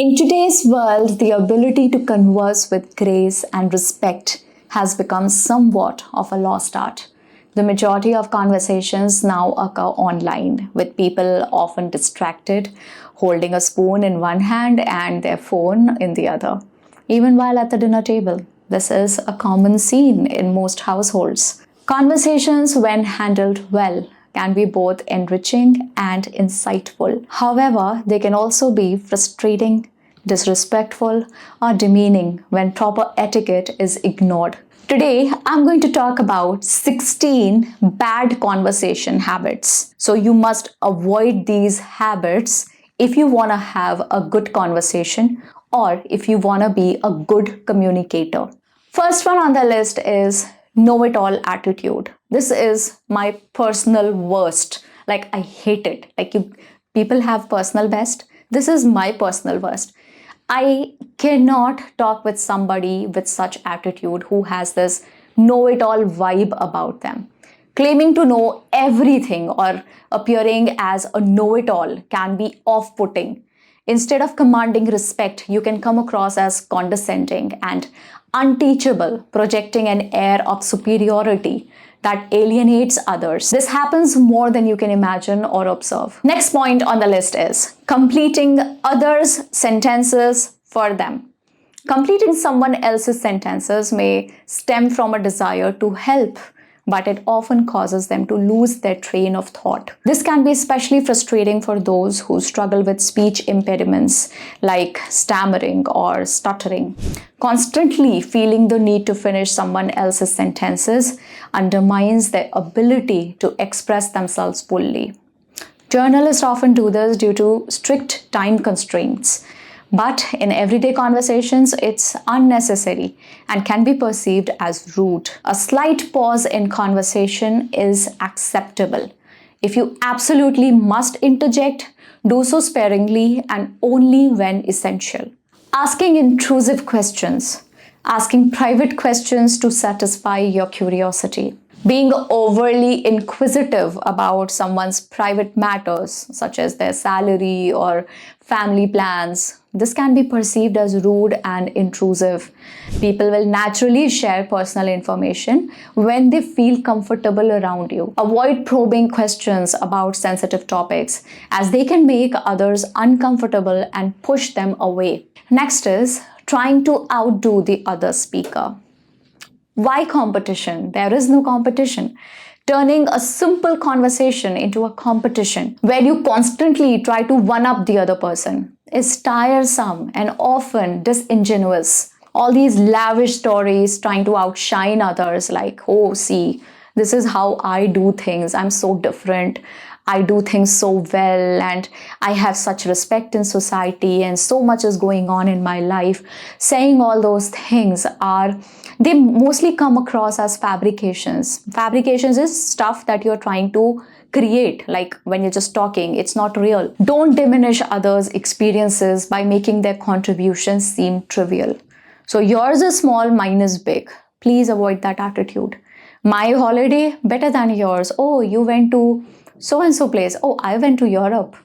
In today's world, the ability to converse with grace and respect has become somewhat of a lost art. The majority of conversations now occur online, with people often distracted, holding a spoon in one hand and their phone in the other, even while at the dinner table. This is a common scene in most households. Conversations, when handled well, can be both enriching and insightful. However, they can also be frustrating, disrespectful, or demeaning when proper etiquette is ignored. Today, I'm going to talk about 16 bad conversation habits. So, you must avoid these habits if you want to have a good conversation or if you want to be a good communicator. First one on the list is know-it-all attitude. This is my personal worst. Like, I hate it. People have personal best. This is my personal worst. I cannot talk with somebody with such attitude who has this know-it-all vibe about them. Claiming to know everything or appearing as a know-it-all can be off-putting. Instead of commanding respect, you can come across as condescending and unteachable, projecting an air of superiority that alienates others. This happens more than you can imagine or observe. Next point on the list is completing others' sentences for them. Completing someone else's sentences may stem from a desire to help, but it often causes them to lose their train of thought. This can be especially frustrating for those who struggle with speech impediments like stammering or stuttering. Constantly feeling the need to finish someone else's sentences undermines their ability to express themselves fully. Journalists often do this due to strict time constraints. But in everyday conversations, it's unnecessary and can be perceived as rude. A slight pause in conversation is acceptable. If you absolutely must interject, do so sparingly and only when essential. Asking intrusive questions. Asking private questions to satisfy your curiosity. Being overly inquisitive about someone's private matters, such as their salary or family plans, this can be perceived as rude and intrusive. People will naturally share personal information when they feel comfortable around you. Avoid probing questions about sensitive topics, as they can make others uncomfortable and push them away. Next is trying to outdo the other speaker. Why competition? There is no competition. Turning a simple conversation into a competition where you constantly try to one-up the other person is tiresome and often disingenuous. All these lavish stories trying to outshine others like, oh, see, this is how I do things. I'm so different. I do things so well and I have such respect in society and so much is going on in my life. Saying all those things they mostly come across as fabrications. Fabrications is stuff that you're trying to create, like when you're just talking, it's not real. Don't diminish others' experiences by making their contributions seem trivial. So yours is small, mine is big. Please avoid that attitude. My holiday, better than yours. Oh, you went to so-and-so place. Oh, I went to Europe.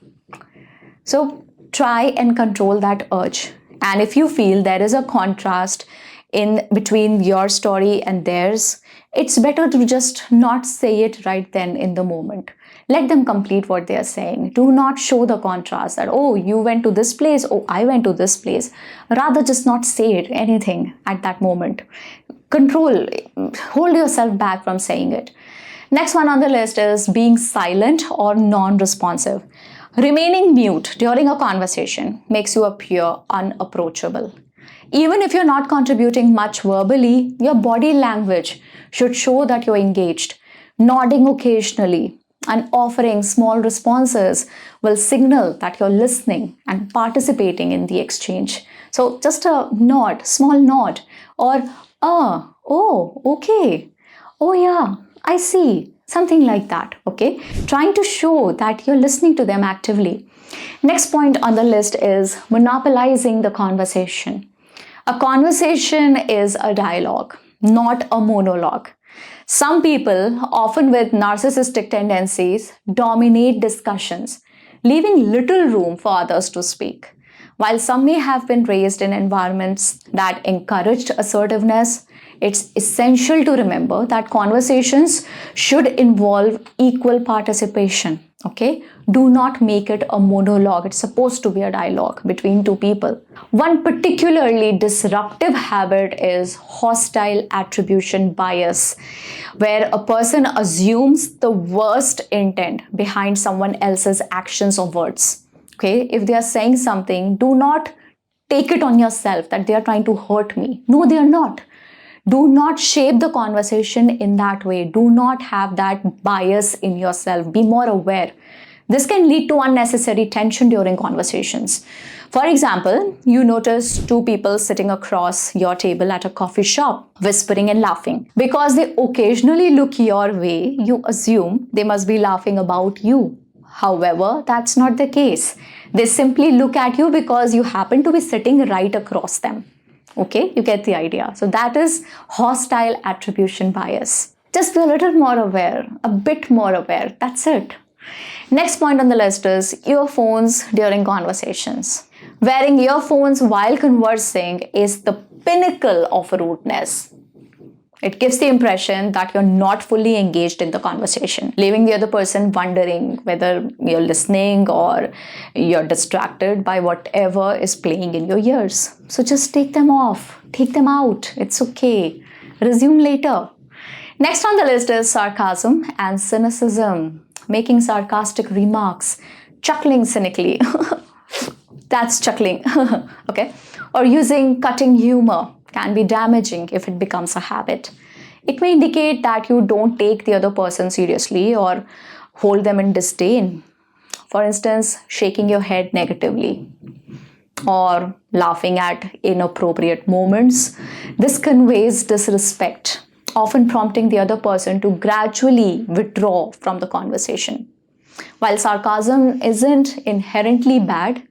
So try and control that urge. And if you feel there is a contrast in between your story and theirs, it's better to just not say it right then in the moment. Let them complete what they are saying. Do not show the contrast that, oh, you went to this place, oh, I went to this place. Rather, just not say it, anything at that moment. Control, hold yourself back from saying it. Next one on the list is being silent or non-responsive. Remaining mute during a conversation makes you appear unapproachable. Even if you're not contributing much verbally, your body language should show that you're engaged. Nodding occasionally and offering small responses will signal that you're listening and participating in the exchange. So just a nod, small nod, or oh, okay, oh yeah, I see, something like that, okay? Trying to show that you're listening to them actively. Next point on the list is monopolizing the conversation. A conversation is a dialogue, not a monologue. Some people, often with narcissistic tendencies, dominate discussions, leaving little room for others to speak. While some may have been raised in environments that encouraged assertiveness, it's essential to remember that conversations should involve equal participation. Okay? Do not make it a monologue. It's supposed to be a dialogue between two people. One particularly disruptive habit is hostile attribution bias, where a person assumes the worst intent behind someone else's actions or words. Okay? If they are saying something, do not take it on yourself that they are trying to hurt me. No, they are not. Do not shape the conversation in that way. Do not have that bias in yourself. Be more aware. This can lead to unnecessary tension during conversations. For example, you notice two people sitting across your table at a coffee shop, whispering and laughing. Because they occasionally look your way, you assume they must be laughing about you. However, that's not the case. They simply look at you because you happen to be sitting right across them. Okay, you get the idea. So that is hostile attribution bias. Just be a little more aware, a bit more aware. That's it. Next point on the list is earphones during conversations. Wearing earphones while conversing is the pinnacle of rudeness. It gives the impression that you're not fully engaged in the conversation, leaving the other person wondering whether you're listening or you're distracted by whatever is playing in your ears. So just take them off, take them out. It's okay. Resume later. Next on the list is sarcasm and cynicism, making sarcastic remarks, chuckling cynically. That's chuckling. Okay? Or using cutting humor can be damaging if it becomes a habit. It may indicate that you don't take the other person seriously or hold them in disdain. For instance, shaking your head negatively or laughing at inappropriate moments. This conveys disrespect, often prompting the other person to gradually withdraw from the conversation. While sarcasm isn't inherently bad,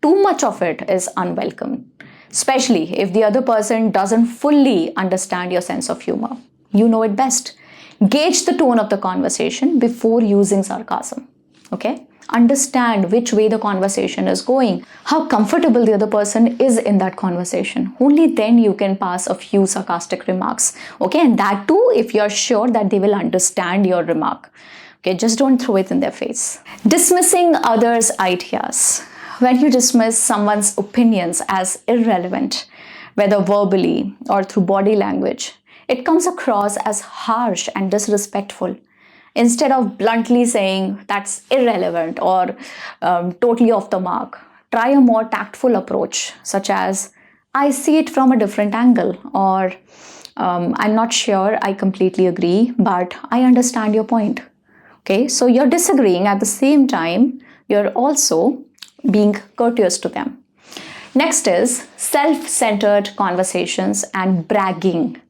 too much of it is unwelcome, especially if the other person doesn't fully understand your sense of humor. You know it best. Gauge the tone of the conversation before using sarcasm. Okay? Understand which way the conversation is going, how comfortable the other person is in that conversation. Only then you can pass a few sarcastic remarks. Okay? And that too, if you're sure that they will understand your remark. Okay? Just don't throw it in their face. Dismissing others' ideas. When you dismiss someone's opinions as irrelevant, whether verbally or through body language, it comes across as harsh and disrespectful. Instead of bluntly saying that's irrelevant or totally off the mark, try a more tactful approach, such as, I see it from a different angle, or I'm not sure I completely agree, but I understand your point. Okay, so you're disagreeing at the same time, you're also being courteous to them. Next is self-centered conversations and bragging.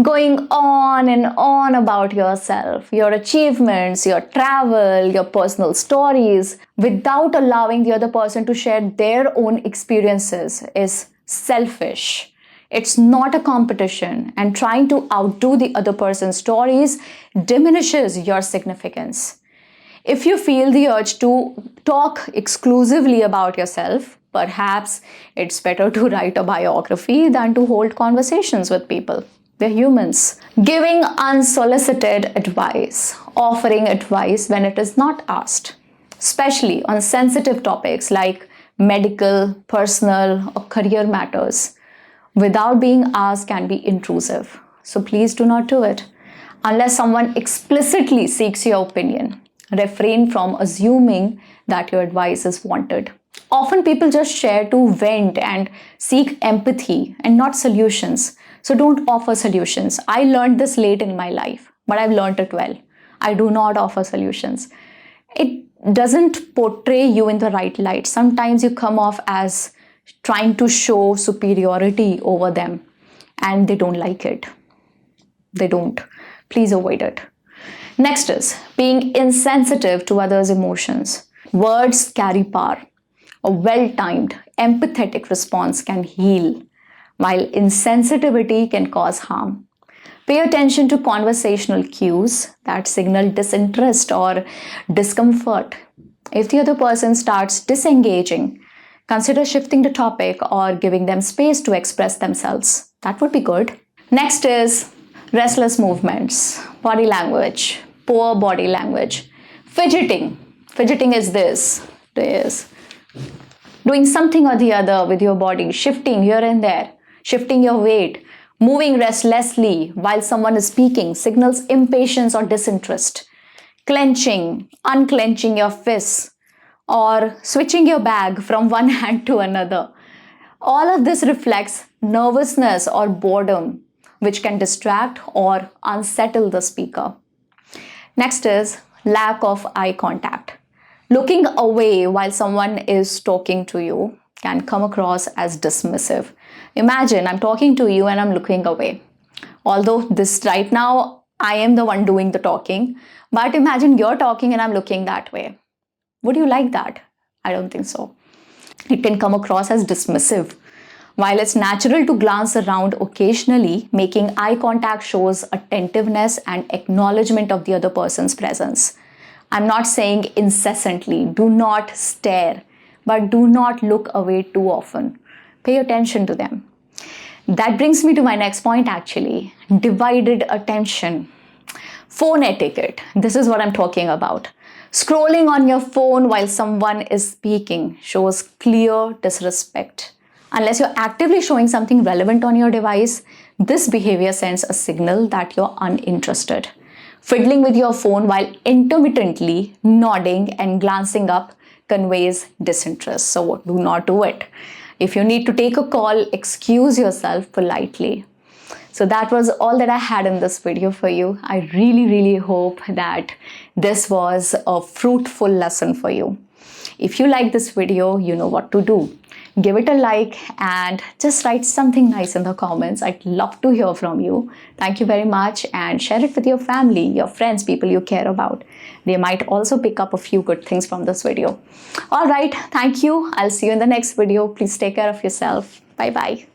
Going on and on about yourself, your achievements, your travel, your personal stories, without allowing the other person to share their own experiences is selfish. It's not a competition, and trying to outdo the other person's stories diminishes your significance. If you feel the urge to talk exclusively about yourself, perhaps it's better to write a biography than to hold conversations with people. We're humans. Giving unsolicited advice, offering advice when it is not asked, especially on sensitive topics like medical, personal, or career matters, without being asked can be intrusive. So please do not do it. Unless someone explicitly seeks your opinion, refrain from assuming that your advice is wanted. Often people just share to vent and seek empathy and not solutions. So don't offer solutions. I learned this late in my life, but I've learned it well. I do not offer solutions. It doesn't portray you in the right light. Sometimes you come off as trying to show superiority over them, and they don't like it. They don't. Please avoid it. Next is being insensitive to others' emotions. Words carry power. A well-timed, empathetic response can heal, while insensitivity can cause harm. Pay attention to conversational cues that signal disinterest or discomfort. If the other person starts disengaging, Consider shifting the topic or giving them space to express themselves. That would be good. Next is restless movements, body language, poor body language, fidgeting. Fidgeting is this doing something or the other with your body, shifting here and there, shifting your weight, moving restlessly while someone is speaking signals impatience or disinterest. Clenching, unclenching your fists, or switching your bag from one hand to another. All of this reflects nervousness or boredom, which can distract or unsettle the speaker. Next is lack of eye contact. Looking away while someone is talking to you can come across as dismissive. Imagine I'm talking to you and I'm looking away. Although this right now, I am the one doing the talking, but imagine you're talking and I'm looking that way. Would you like that? I don't think so. It can come across as dismissive. While it's natural to glance around occasionally, making eye contact shows attentiveness and acknowledgement of the other person's presence. I'm not saying incessantly, do not stare, but do not look away too often. Pay attention to them. That brings me to my next point actually, divided attention. Phone etiquette, this is what I'm talking about. Scrolling on your phone while someone is speaking shows clear disrespect. Unless you're actively showing something relevant on your device, this behavior sends a signal that you're uninterested. Fiddling with your phone while intermittently nodding and glancing up conveys disinterest, so do not do it. If you need to take a call, excuse yourself politely. So that was all that I had in this video for you. I really hope that this was a fruitful lesson for you. If you like this video, you know what to do. Give it a like and just write something nice in the comments. I'd love to hear from you. Thank you very much, and share it with your family, your friends, people you care about. They might also pick up a few good things from this video. All right, thank you. I'll see you in the next video. Please take care of yourself. Bye-bye.